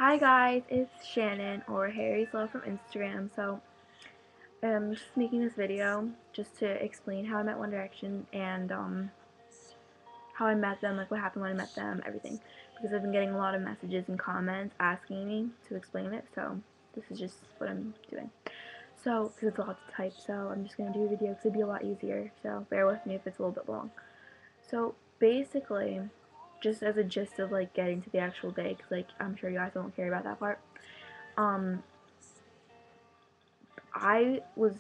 Hi guys, it's Shannon or Harry's Love from Instagram. So I'm just making this video just to explain how I met One Direction and how I met them, like what happened when I met them, everything. Because I've been getting a lot of messages and comments asking me to explain it, so this is just what I'm doing. So, because it's a lot to type, so I'm just going to do a video because it'd be a lot easier, so bear with me if it's a little bit long. So basically, just as a gist of like getting to the actual day, because like I'm sure you guys don't care about that part. Um, I was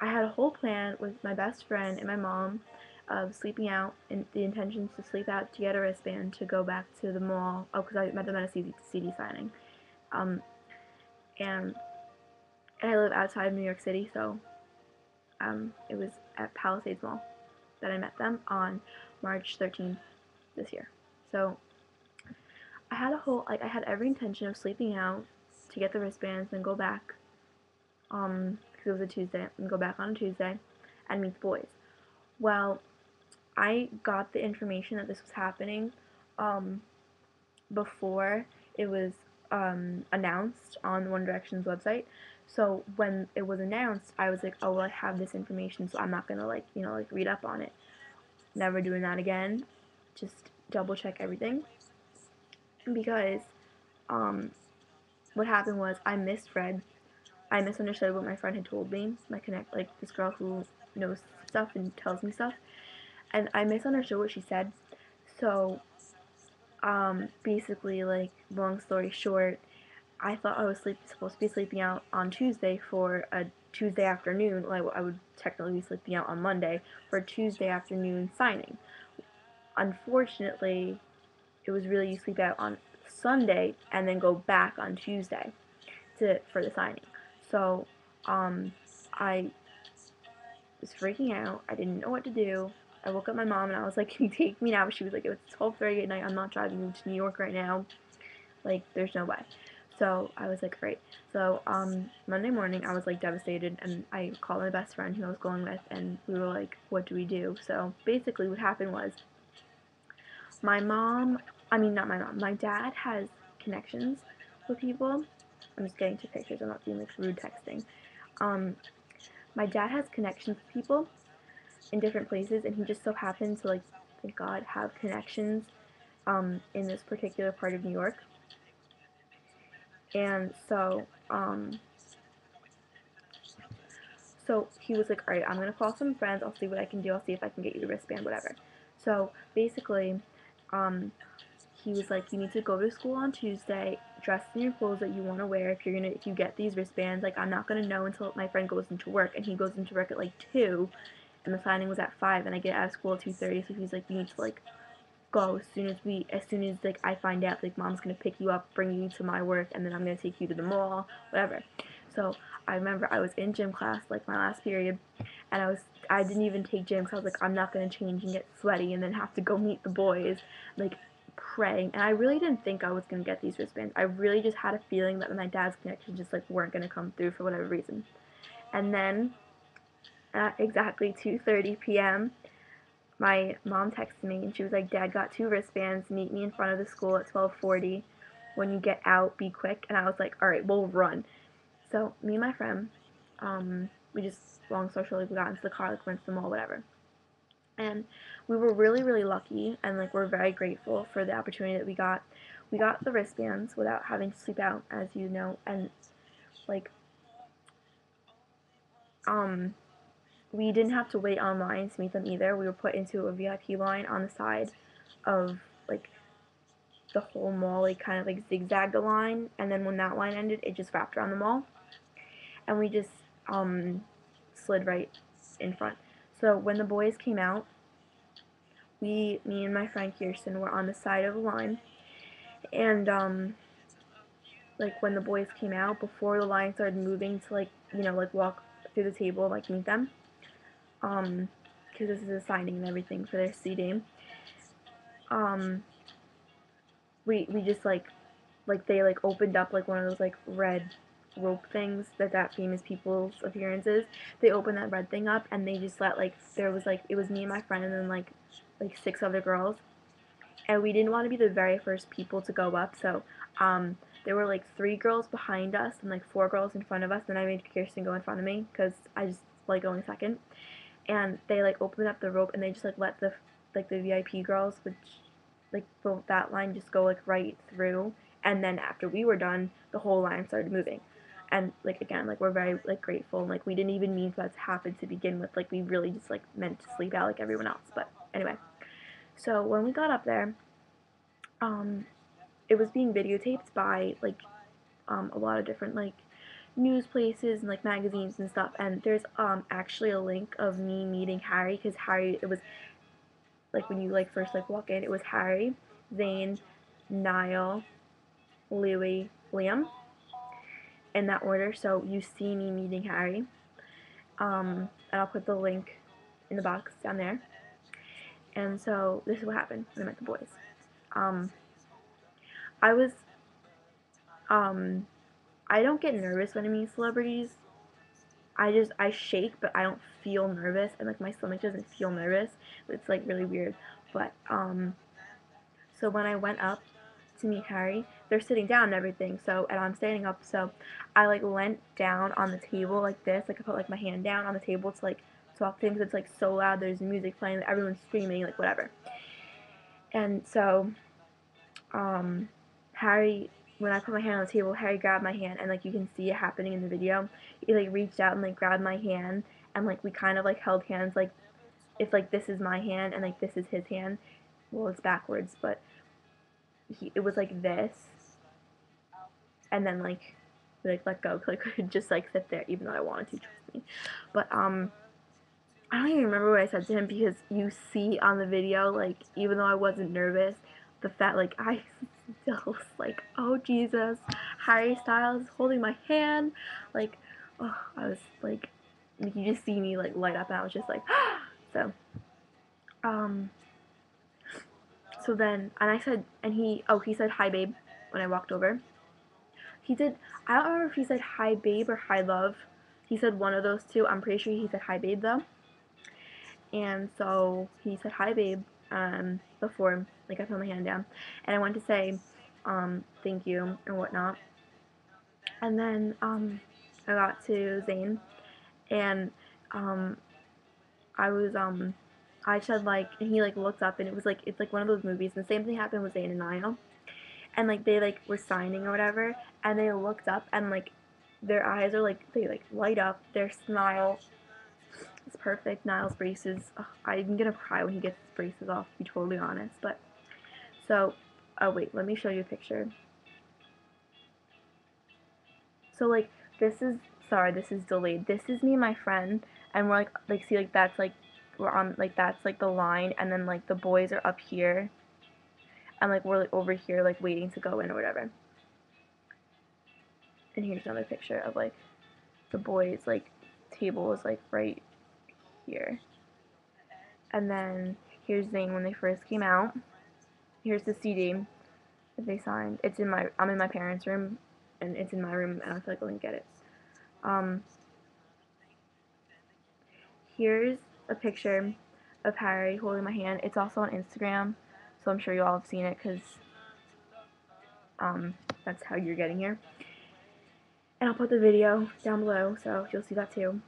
I had a whole plan with my best friend and my mom of sleeping out, and the intentions to sleep out to get a wristband to go back to the mall. Oh, because I met them at a CD signing. Um, and I live outside of New York City, so it was at Palisades Mall that I met them on March 13th this year. So I had I had every intention of sleeping out to get the wristbands and go back because it was a Tuesday, and go back on a Tuesday and meet the boys. Well, I got the information that this was happening um, before it was announced on One Direction's website. So when it was announced, I was like, oh, well, I have this information, so I'm not gonna read up on it. Never doing that again. Just double check everything because what happened was I misread. I misunderstood what my friend had told me. This girl who knows stuff and tells me stuff, and I misunderstood what she said. So basically, like, long story short, I thought I was supposed to be sleeping out on Tuesday for a Tuesday afternoon. Like, I would technically be sleeping out on Monday for a Tuesday afternoon signing. Unfortunately, it was really you sleep out on Sunday and then go back on Tuesday for the signing. So, I was freaking out. I didn't know what to do. I woke up my mom and I was like, "Can you take me now?" She was like, "It's 12:30 at night. I'm not driving you to New York right now. Like, there's no way." So I was like, "Great." So Monday morning, I was like devastated, and I called my best friend who I was going with, and we were like, "What do we do?" So basically, what happened was my mom. I mean, not my mom. My dad has connections with people. I'm just getting to pictures. I'm not being like rude texting. Um, my dad has connections with people in different places, and he just so happened to, like, thank God, have connections in this particular part of New York. And so he was like, all right, I'm gonna call some friends. I'll see what I can do. I'll see if I can get you the wristband, whatever. So basically, um, he was like, you need to go to school on Tuesday, dress in your clothes that you want to wear. If you get these wristbands, like, I'm not gonna know until my friend goes into work, and he goes into work at like 2, and the signing was at 5, and I get out of school at 2:30. So he's like, you need to like go as soon as like I find out, like, mom's gonna pick you up, bring you to my work, and then I'm gonna take you to the mall, whatever. So I remember I was in gym class, like my last period, and I didn't even take gym because I was like, I'm not gonna change and get sweaty and then have to go meet the boys, like, praying. And I really didn't think I was gonna get these wristbands. I really just had a feeling that my dad's connections just like weren't gonna come through for whatever reason. And then at exactly 2:30 p.m. my mom texted me and she was like, "Dad got 2 wristbands. Meet me in front of the school at 12:40. When you get out, be quick." And I was like, "All right, we'll run." So me and my friend, we just, long story short, we got into the car, like, went to the mall, whatever. And we were really, really lucky, and like we're very grateful for the opportunity that we got. We got the wristbands without having to sleep out, as you know, and like um we didn't have to wait online to meet them either. We were put into a VIP line on the side of, like, the whole mall, like, kind of like zigzagged a line, and then when that line ended, it just wrapped around the mall, and we just slid right in front. So when the boys came out, me and my friend Kirsten were on the side of the line, and like, when the boys came out, before the line started moving to, like, like, walk through the table, like, meet them, because this is a signing and everything for their CD. Um, we just like they like opened up like one of those like red rope things that famous people's appearances. They opened that red thing up and they just let, like, there was like, it was me and my friend and then like 6 other girls, and we didn't want to be the very first people to go up, so there were like 3 girls behind us and like 4 girls in front of us, and I made Kirsten go in front of me because I just like going second. And they like opened up the rope and they just like let the VIP girls, which like that line, just go like right through, and then after we were done, the whole line started moving. And like again, like we're very like grateful, and like we didn't even mean for that to happen to begin with. Like we really just like meant to sleep out like everyone else. But anyway, so when we got up there, um, it was being videotaped by like a lot of different like news places and like magazines and stuff. And there's actually a link of me meeting Harry, because Harry, it was like when you like first like walk in, it was Harry, Zane, Niall, Louis, Liam, in that order. So you see me meeting Harry. And I'll put the link in the box down there. And so this is what happened when I met the boys. Um, I was I don't get nervous when I meet celebrities. I shake, but I don't feel nervous, and like my stomach doesn't feel nervous. It's like really weird. But so when I went up to meet Harry, they're sitting down and everything. So and I'm standing up, so I like leant down on the table like this. Like I put like my hand down on the table to like talk to him, because it's like so loud. There's music playing, everyone's screaming, like whatever. And so Harry, when I put my hand on the table, Harry grabbed my hand, and like you can see it happening in the video. He like reached out and like grabbed my hand, and like we kind of like held hands, like if like this is my hand and like this is his hand. Well, it's backwards, but it was like this, and then like we like let go, like I could just like sit there, even though I wanted to, trust me. But I don't even remember what I said to him, because you see on the video, like even though I wasn't nervous, the fact like I still was like, oh Jesus, Harry Styles holding my hand, like oh, I was like, you just see me like light up, and I was just like so um so then, and I said, and he said hi babe when I walked over. He did, I don't remember if he said hi babe or hi love. He said one of those two. I'm pretty sure he said hi babe though. And so he said hi babe before like I put my hand down, and I went to say thank you and whatnot. And then I got to Zane, and um I said like, and he like looked up, and it was like, it's like one of those movies, and the same thing happened with Zane and Niall, and like they like were signing or whatever, and they looked up, and like their eyes are like, they like light up, their smile is perfect. Niall's braces, ugh, I'm gonna cry when he gets his braces off, to be totally honest. But so oh wait, let me show you a picture. So like this is, sorry, this is delayed. This is me and my friend, and we're like see, like that's like, we're on like, that's like the line, and then like the boys are up here, and like we're like over here like waiting to go in or whatever. And here's another picture of like the boys like table is like right here. And then here's Zane when they first came out. Here's the CD that they signed. It's in my, I'm in my parents' room, and it's in my room, and I feel like going to get it. Here's a picture of Harry holding my hand. It's also on Instagram, so I'm sure you all have seen it, because that's how you're getting here. And I'll put the video down below, so you'll see that too.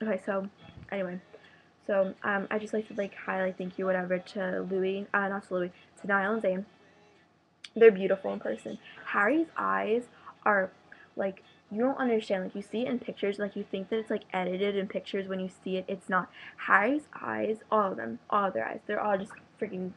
Okay, so anyway, so I just like to like highlight thank you whatever to Louis, not to Louis, to Niall and Zane. They're beautiful in person. Harry's eyes are like, you don't understand, like you see it in pictures, like you think that it's like edited in pictures. When you see it, it's not. Harry's eyes, all of them, all of their eyes, they're all just freaking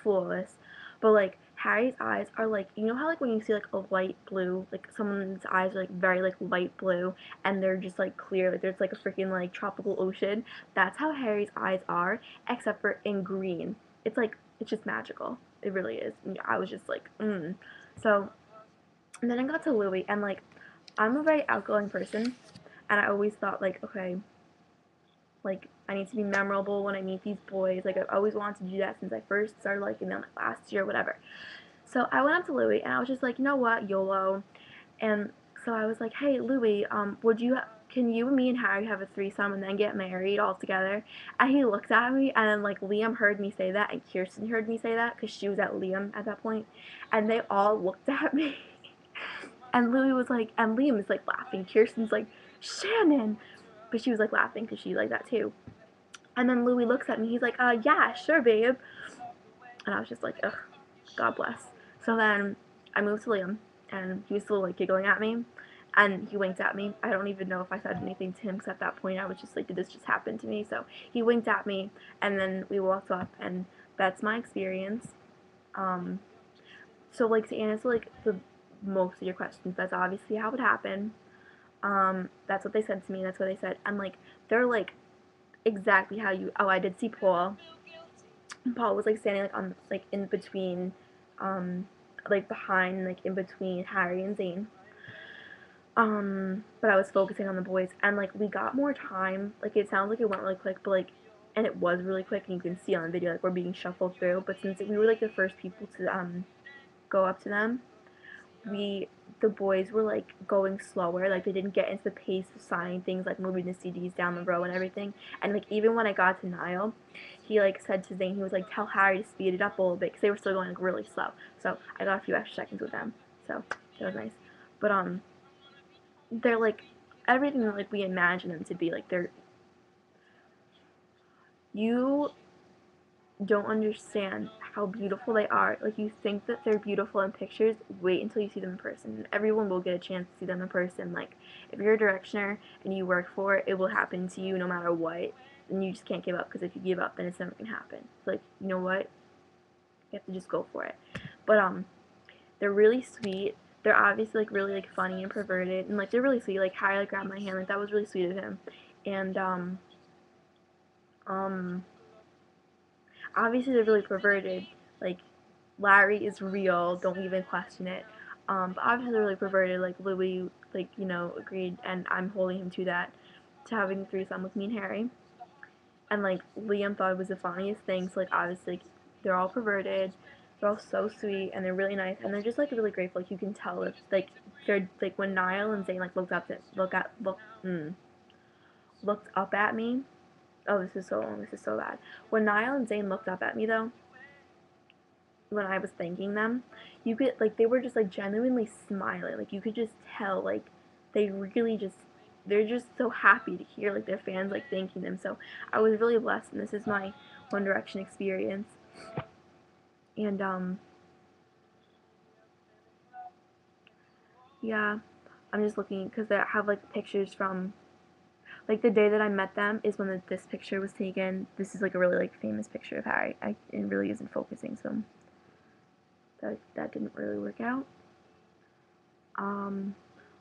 flawless. But like Harry's eyes are like, you know how like when you see like a light blue, like someone's eyes are like very like light blue, and they're just like clear, like there's like a freaking like tropical ocean. That's how Harry's eyes are, except for in green. It's like, it's just magical. It really is. And I was just like, So, and then I got to Louis, and like, I'm a very outgoing person, and I always thought like, okay, like I need to be memorable when I meet these boys. Like I've always wanted to do that since I first started liking them, like last year, whatever. So I went up to Louis, and I was just like, you know what, YOLO. And so I was like, hey Louis, can you, me, and Harry have a threesome and then get married all together? And he looked at me, and then, like, Liam heard me say that, and Kirsten heard me say that, because she was at Liam at that point, and they all looked at me. And Louis was like, and Liam is like laughing. Kirsten's like, Shannon! But she was like laughing because she liked that too. And then Louis looks at me, he's like, yeah, sure, babe. And I was just like, ugh, God bless. So then I moved to Liam, and he was still like giggling at me, and he winked at me. I don't even know if I said anything to him, because at that point I was just like, did this just happen to me? So he winked at me, and then we walked up, and that's my experience. So like, to answer like the most of your questions, that's obviously how it happened. That's what they said to me, that's what they said. And like, they're like exactly how you, oh, I did see Paul. Paul was like standing like on, like in between, like behind, like in between Harry and Zayn. But I was focusing on the boys, and like we got more time. Like, it sounds like it went really quick, but like, and it was really quick, and you can see on the video like we're being shuffled through. But since we were like the first people to go up to them, the boys were like going slower, like they didn't get into the pace of signing things, like moving the CDs down the row and everything. And like, even when I got to Niall, he like said to Zayn, he was like, tell Harry to speed it up a little bit, because they were still going like really slow. So I got a few extra seconds with them, so that was nice. But they're like everything that like we imagine them to be. Like, you don't understand how beautiful they are. Like, you think that they're beautiful in pictures, wait until you see them in person. Everyone will get a chance to see them in person. Like, if you're a directioner and you work for it, it will happen to you no matter what, and you just can't give up, because if you give up, then it's never gonna happen. So, like, you know what, you have to just go for it. But they're really sweet. They're obviously like really like funny and perverted, and like they're really sweet. Like, Harry like grabbed my hand, like that was really sweet of him. And um obviously they're really perverted. Like, Larry is real, don't even question it. But obviously they're really perverted. Like, Louis, like, you know, agreed, and I'm holding him to that, to having a threesome with me and Harry. And like, Liam thought it was the funniest thing. So like, obviously like, they're all perverted. They're all so sweet, and they're really nice, and they're just like really grateful. Like, you can tell if like they're like, when Niall and Zayn like looked up at me. Oh, this is so long. This is so bad. When Niall and Zayn looked up at me though, when I was thanking them, you could like, they were just like genuinely smiling. Like, you could just tell like they really just, they're just so happy to hear like their fans like thanking them. So I was really blessed, and this is my One Direction experience. And yeah, I'm just looking because they have like pictures from like the day that I met them is when this picture was taken. This is like a really like famous picture of Harry. It really isn't focusing, so that didn't really work out.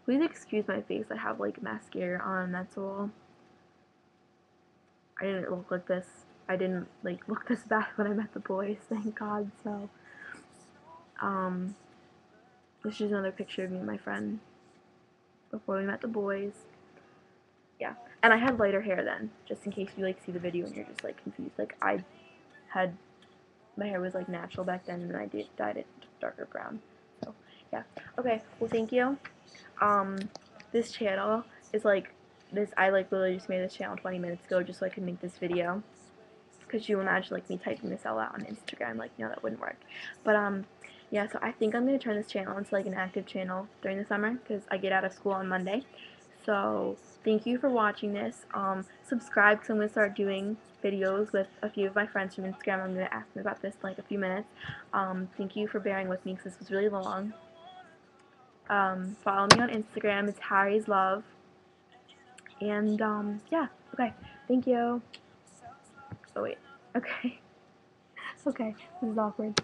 Please excuse my face. I have like mascara on. That's all. I didn't look like this. I didn't like look this bad when I met the boys. Thank God. So this is another picture of me and my friend before we met the boys. Yeah, and I had lighter hair then, just in case you like see the video and you're just like confused. Like, I had, my hair was like natural back then, and then I dyed it darker brown. So yeah. Okay. Well, thank you. This channel is like this. I like literally just made this channel 20 minutes ago just so I could make this video. Because you imagine like me typing this all out on Instagram, like, no, that wouldn't work. But yeah. So I think I'm gonna turn this channel into like an active channel during the summer, because I get out of school on Monday. So thank you for watching this. Subscribe, because I'm going to start doing videos with a few of my friends from Instagram. I'm going to ask them about this in like a few minutes. Thank you for bearing with me, because this was really long. Follow me on Instagram. It's Harry's Love. And yeah. Okay. Thank you. Oh wait. Okay. Okay. This is awkward.